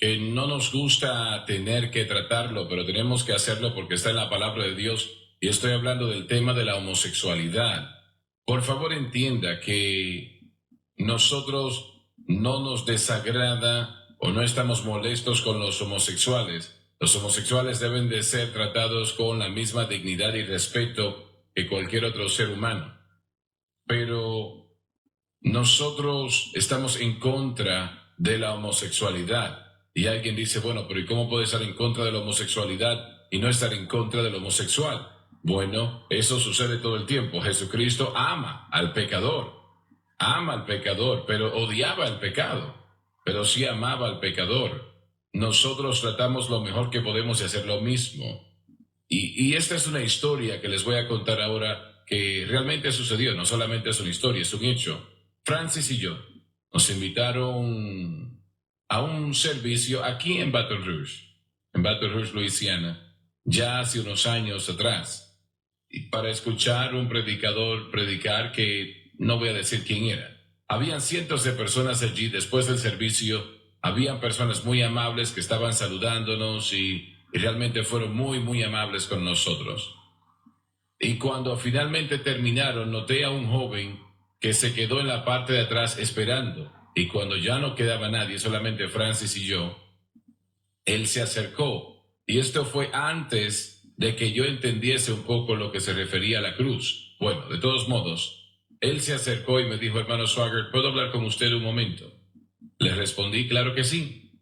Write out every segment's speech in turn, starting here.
que no nos gusta tener que tratarlo, pero tenemos que hacerlo porque está en la palabra de Dios, y estoy hablando del tema de la homosexualidad. Por favor, entienda que nosotros no nos desagrada o no estamos molestos con los homosexuales. Los homosexuales deben de ser tratados con la misma dignidad y respeto que cualquier otro ser humano. Pero nosotros estamos en contra de la homosexualidad. Y alguien dice, bueno, pero ¿y cómo puede estar en contra de la homosexualidad y no estar en contra del homosexual? Bueno, eso sucede todo el tiempo. Jesucristo ama al pecador, pero odiaba el pecado, pero sí amaba al pecador. Nosotros tratamos lo mejor que podemos de hacer lo mismo. Y esta es una historia que les voy a contar ahora que realmente sucedió, no solamente es una historia, es un hecho. Francis y yo nos invitaron a un servicio aquí en Baton Rouge, Luisiana, ya hace unos años atrás, y para escuchar un predicador predicar que no voy a decir quién era. Habían cientos de personas allí después del servicio, habían personas muy amables que estaban saludándonos y realmente fueron muy, muy amables con nosotros. Y cuando finalmente terminaron, noté a un joven que se quedó en la parte de atrás esperando. Y cuando ya no quedaba nadie, solamente Francis y yo, él se acercó. Y esto fue antes de que yo entendiese un poco lo que se refería a la cruz. Bueno, de todos modos, él se acercó y me dijo, hermano Swagger, ¿puedo hablar con usted un momento? Le respondí, claro que sí.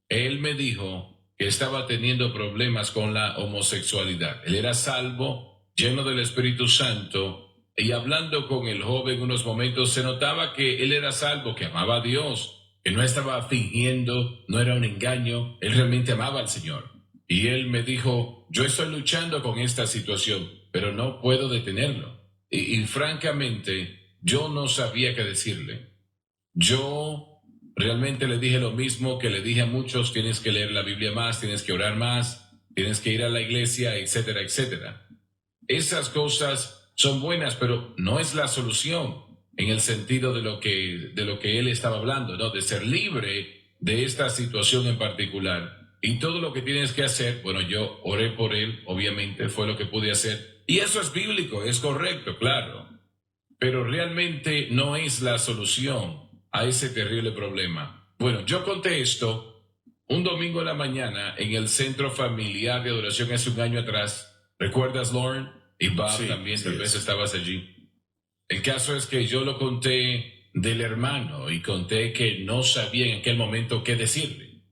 Él me dijo que estaba teniendo problemas con la homosexualidad. Él era salvo, lleno del Espíritu Santo, y hablando con el joven unos momentos se notaba que él era salvo, que amaba a Dios, que no estaba fingiendo, no era un engaño, él realmente amaba al Señor. Y él me dijo, yo estoy luchando con esta situación, pero no puedo detenerlo. Y francamente, yo no sabía qué decirle. Yo realmente le dije lo mismo que le dije a muchos, tienes que leer la Biblia más, tienes que orar más, tienes que ir a la iglesia, etcétera, etcétera. Esas cosas son buenas, pero no es la solución en el sentido de lo que él estaba hablando, ¿no? De ser libre de esta situación en particular. Y todo lo que tienes que hacer, bueno, yo oré por él, obviamente, fue lo que pude hacer. Y eso es bíblico, es correcto, claro. Pero realmente no es la solución a ese terrible problema. Bueno, yo conté esto un domingo en la mañana en el Centro Familiar de Adoración hace un año atrás. ¿Recuerdas, Lauren? Y Bob Sí, también, sí tal vez es. estabas allí. El caso es que yo lo conté del hermano y conté que no sabía en aquel momento qué decirle.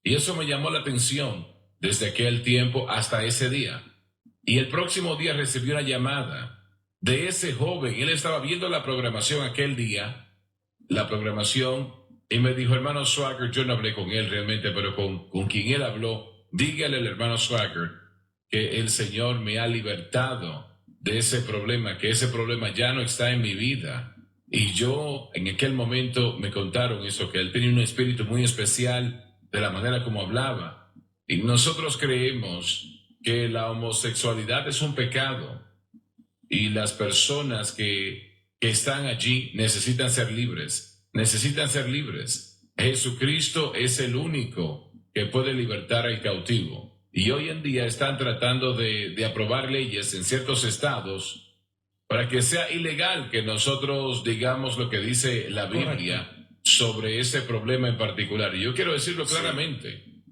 Y eso me llamó la atención desde aquel tiempo hasta ese día. Y el próximo día recibí una llamada de ese joven. Él estaba viendo la programación aquel día, y me dijo, hermano Swagger, yo no hablé con él realmente, pero con quien él habló, dígale al hermano Swagger que el Señor me ha libertado de ese problema, que ese problema ya no está en mi vida. Y yo, en aquel momento, me contaron eso, que él tenía un espíritu muy especial de la manera como hablaba. Y nosotros creemos que la homosexualidad es un pecado y las personas que están allí necesitan ser libres, necesitan ser libres. Jesucristo es el único que puede libertar al cautivo. Y hoy en día están tratando de aprobar leyes en ciertos estados para que sea ilegal que nosotros digamos lo que dice la Biblia sobre ese problema en particular. Y yo quiero decirlo claramente.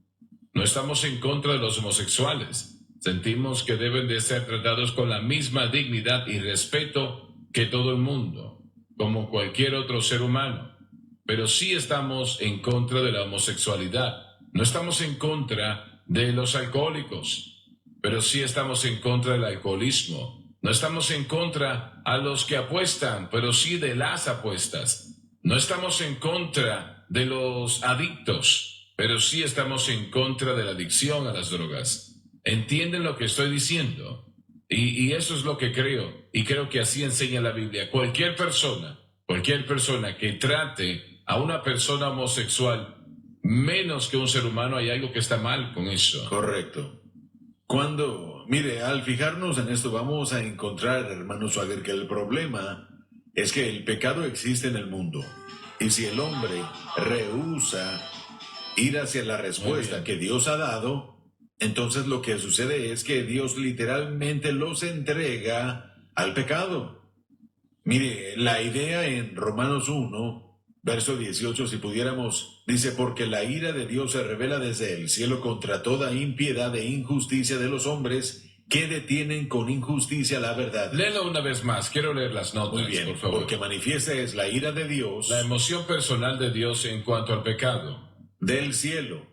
No estamos en contra de los homosexuales. Sentimos que deben de ser tratados con la misma dignidad y respeto que todo el mundo, como cualquier otro ser humano. Pero sí estamos en contra de la homosexualidad. No estamos en contra de los alcohólicos, pero sí estamos en contra del alcoholismo. No estamos en contra a los que apuestan, pero sí de las apuestas. No estamos en contra de los adictos, pero sí estamos en contra de la adicción a las drogas. ¿Entienden lo que estoy diciendo? Y eso es lo que creo, y creo que así enseña la Biblia. Cualquier persona que trate a una persona homosexual menos que un ser humano, hay algo que está mal con eso. Correcto. Mire, al fijarnos en esto, vamos a encontrar, hermano Swagger, que el problema es que el pecado existe en el mundo. Y si el hombre rehúsa ir hacia la respuesta que Dios ha dado, entonces lo que sucede es que Dios literalmente los entrega al pecado. Mire, la idea en Romanos 1, verso 18, si pudiéramos, dice, porque la ira de Dios se revela desde el cielo contra toda impiedad e injusticia de los hombres que detienen con injusticia la verdad. Léelo una vez más, quiero leer las notas, Muy bien, por favor. porque manifiesta es la ira de Dios, La emoción personal de Dios en cuanto al pecado. del cielo,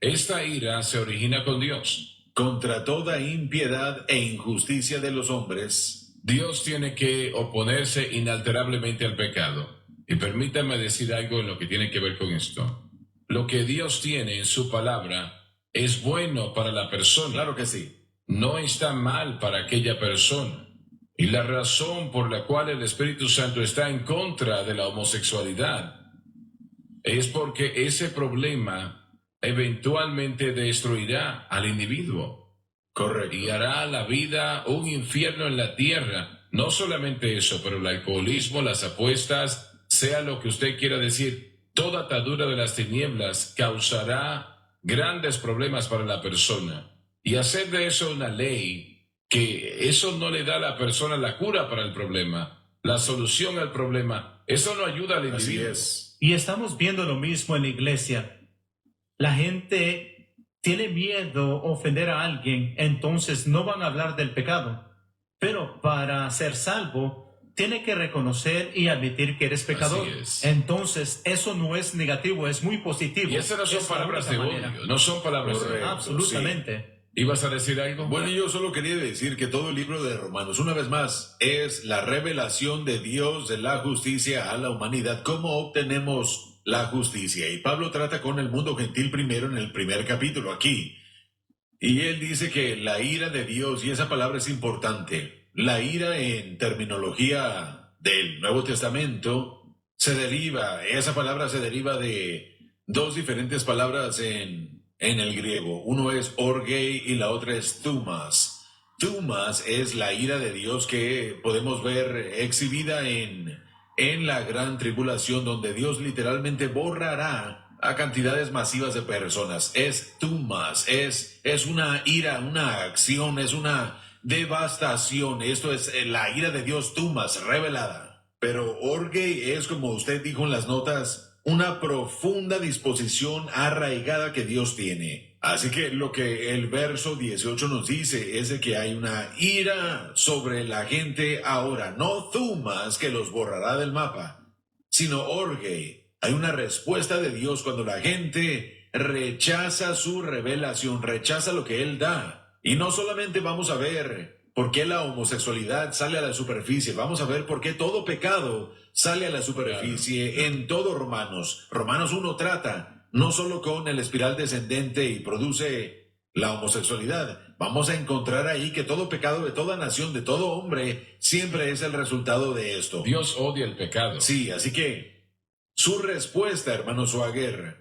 Esta ira se origina con Dios. contra toda impiedad e injusticia de los hombres. Dios tiene que oponerse inalterablemente al pecado. Y permítame decir algo en lo que tiene que ver con esto. Lo que Dios tiene en su palabra es bueno para la persona. Claro que sí. No está mal para aquella persona. Y la razón por la cual el Espíritu Santo está en contra de la homosexualidad es porque ese problema eventualmente destruirá al individuo Correcto. y hará la vida un infierno en la tierra. No solamente eso, pero el alcoholismo, las apuestas, sea lo que usted quiera decir, toda atadura de las tinieblas causará grandes problemas para la persona. Y hacer de eso una ley, que eso no le da a la persona la cura para el problema, la solución al problema, eso no ayuda al Así individuo. es. Y estamos viendo lo mismo en la iglesia. La gente tiene miedo a ofender a alguien, entonces no van a hablar del pecado. Pero para ser salvo, tiene que reconocer y admitir que eres pecador. Así es. Entonces, eso no es negativo, es muy positivo. Y esas no son Es la palabras de única manera. odio, no son palabras de Correcto. odio. Absolutamente. ¿Ibas a decir algo? Bueno, yo solo quería decir que todo el libro de Romanos, una vez más, es la revelación de Dios de la justicia a la humanidad. ¿Cómo obtenemos la justicia? Y Pablo trata con el mundo gentil primero en el primer capítulo aquí. Y él dice que la ira de Dios, y esa palabra es importante, la ira en terminología del Nuevo Testamento esa palabra se deriva de dos diferentes palabras en el griego. Uno es orgei y la otra es thumas. Thumas es la ira de Dios que podemos ver exhibida en la gran tribulación, donde Dios literalmente borrará a cantidades masivas de personas. Es thumas, es una ira, una acción, es una devastación. Esto es la ira de Dios, thumas, revelada. Pero orgei es, como usted dijo en las notas, una profunda disposición arraigada que Dios tiene. Así que lo que el verso 18 nos dice es de que hay una ira sobre la gente ahora, no thumas que los borrará del mapa, sino orgei. Hay una respuesta de Dios cuando la gente rechaza su revelación, rechaza lo que Él da. Y no solamente vamos a ver por qué la homosexualidad sale a la superficie, vamos a ver por qué todo pecado sale a la superficie en todo Romanos. Romanos 1 trata no solo con el espiral descendente y produce la homosexualidad. Vamos a encontrar ahí que todo pecado de toda nación, de todo hombre, siempre es el resultado de esto. Dios odia el pecado. Sí, así que su respuesta, hermano Swagger,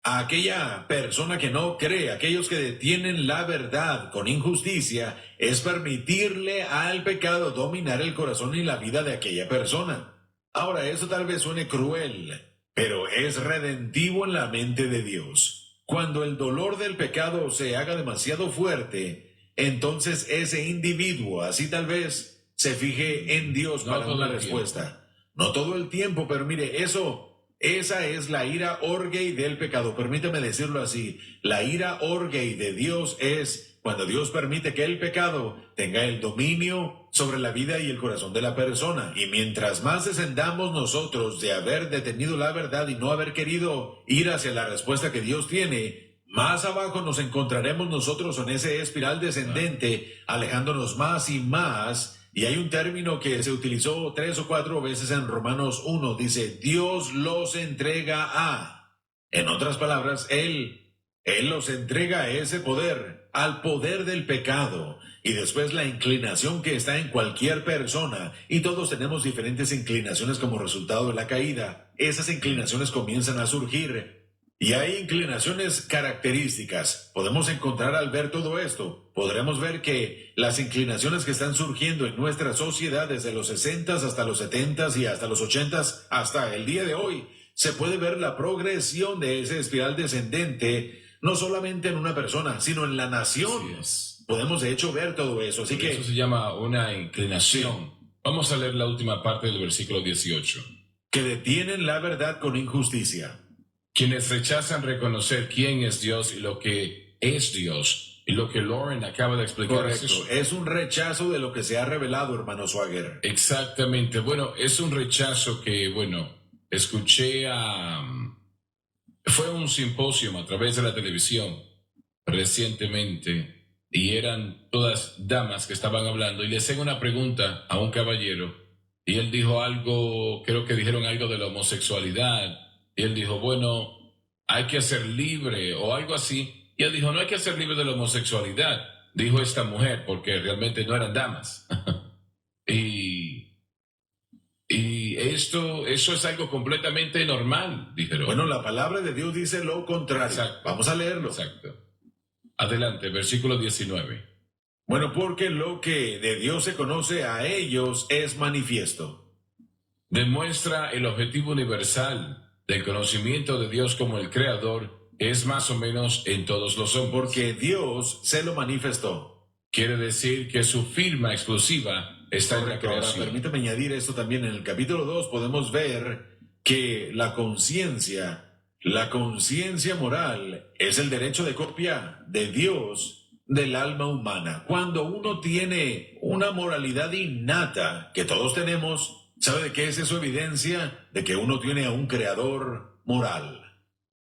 a aquella persona que no cree, aquellos que detienen la verdad con injusticia, es permitirle al pecado dominar el corazón y la vida de aquella persona. Ahora, eso tal vez suene cruel, pero es redentivo en la mente de Dios. Cuando el dolor del pecado se haga demasiado fuerte, entonces ese individuo, así tal vez, se fije en Dios No para todo una el respuesta. No todo el tiempo, pero mire, esa es la ira orgei del pecado. Permítame decirlo así. La ira orgei de Dios es cuando Dios permite que el pecado tenga el dominio sobre la vida y el corazón de la persona. Y mientras más descendamos nosotros de haber detenido la verdad y no haber querido ir hacia la respuesta que Dios tiene, más abajo nos encontraremos nosotros en ese espiral descendente, alejándonos más y más. Y hay un término que se utilizó 3 o 4 veces en Romanos 1, dice, Dios los entrega a. En otras palabras, Él los entrega a ese poder, al poder del pecado. Y después la inclinación que está en cualquier persona, y todos tenemos diferentes inclinaciones como resultado de la caída. Esas inclinaciones comienzan a surgir. Y hay inclinaciones características. Podemos encontrar al ver todo esto. Podremos ver que las inclinaciones que están surgiendo en nuestra sociedad desde los 60s hasta los 70s y hasta los 80s hasta el día de hoy se puede ver la progresión de esa espiral descendente, no solamente en una persona, sino en la nación. Así es. Podemos de hecho ver todo eso. Así que Eso se llama una inclinación. Vamos a leer la última parte del versículo 18. que detienen la verdad con injusticia. Quienes rechazan reconocer quién es Dios y lo que es Dios, y lo que Lauren acaba de explicar es Correcto. eso. Es un rechazo de lo que se ha revelado, hermano Swagger. Exactamente. Bueno, es un rechazo que, bueno, escuché fue un simposio a través de la televisión recientemente y eran todas damas que estaban hablando y le hacen una pregunta a un caballero y él dijo algo, creo que dijeron algo de la homosexualidad y él dijo, bueno, hay que ser libre o algo así y él dijo, no hay que ser libre de la homosexualidad, dijo esta mujer porque realmente no eran damas. Y eso es algo completamente normal, dijeron. Bueno, la palabra de Dios dice lo contrario. Exacto. Vamos a leerlo. Exacto. Adelante, versículo 19. Bueno, porque lo que de Dios se conoce a ellos es manifiesto. Demuestra el objetivo universal del conocimiento de Dios como el Creador es más o menos en todos los hombres. Porque Dios se lo manifestó. Quiere decir que su firma exclusiva está en la Correcto. Ahora, creación. permítame añadir esto también. En el capítulo 2 podemos ver que la conciencia moral es el derecho de copia de Dios del alma humana. Cuando uno tiene una moralidad innata que todos tenemos, ¿sabe de qué es eso evidencia? De que uno tiene a un creador moral.